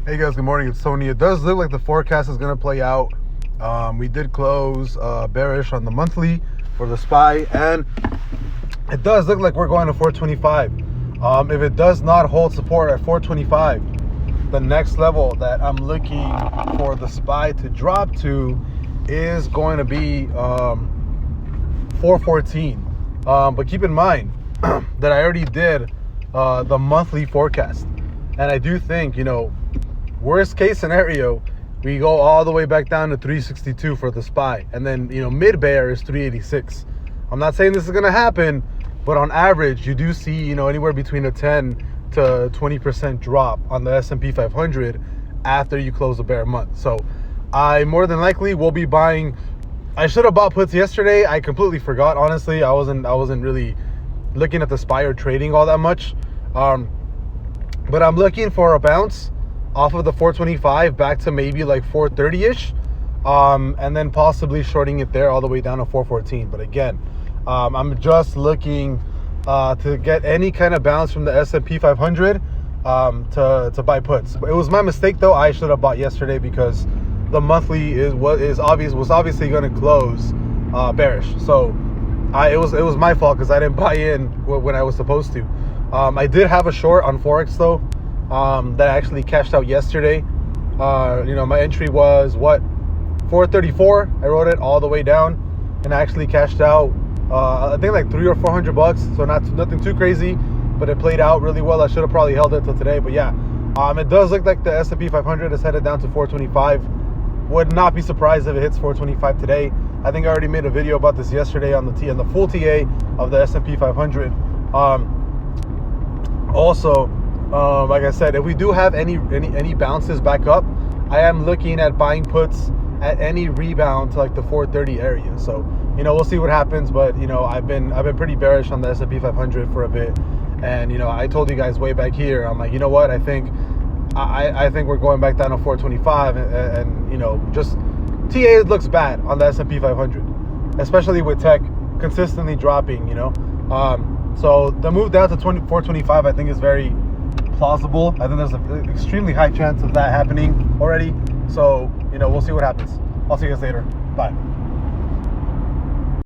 Hey guys, good morning. It's Tony. It does look like the forecast is going to play out. We did close bearish on the monthly for the SPY, and it does look like we're going to 425. If it does not hold support at 425, the next level that I'm looking for the SPY to drop to is going to be 414. But keep in mind that I already did the monthly forecast, and I do think, worst case scenario, we go all the way back down to 362 for the SPY, and then mid bear is 386. I'm not saying this is gonna happen, but on average you do see anywhere between a 10 to 20% drop on the S&P 500 after you close a bear month. So I more than likely will be buying. I should have bought puts yesterday. I completely forgot, honestly. I wasn't really looking at the SPY or trading all that much, but I'm looking for a bounce off of the 425 back to maybe like 430-ish, and then possibly shorting it there all the way down to 414. But again, I'm just looking to get any kind of bounce from the S&P 500 to buy puts. It was my mistake though. I should have bought yesterday because the monthly was obviously going to close bearish. So it was my fault because I didn't buy in when I was supposed to. I did have a short on Forex though. That actually cashed out yesterday. My entry was 434. I wrote it all the way down, and I actually cashed out. I think like $300 or $400. So nothing too crazy, but it played out really well. I should have probably held it till today, but yeah, it does look like the S&P 500 is headed down to 425. Would not be surprised if it hits 425 today. I think I already made a video about this yesterday on the full TA of the S&P 500. Also. Like I said, if we do have any bounces back up, I am looking at buying puts at any rebound to like the 430 area. So we'll see what happens. But I've been pretty bearish on the S&P 500 for a bit, and I told you guys way back here, I'm like, what, I think we're going back down to 425, and just TA looks bad on the S&P 500, especially with tech consistently dropping. So the move down to 425 I think is very plausible. I think there's an extremely high chance of that happening already. So, we'll see what happens. I'll see you guys later. Bye.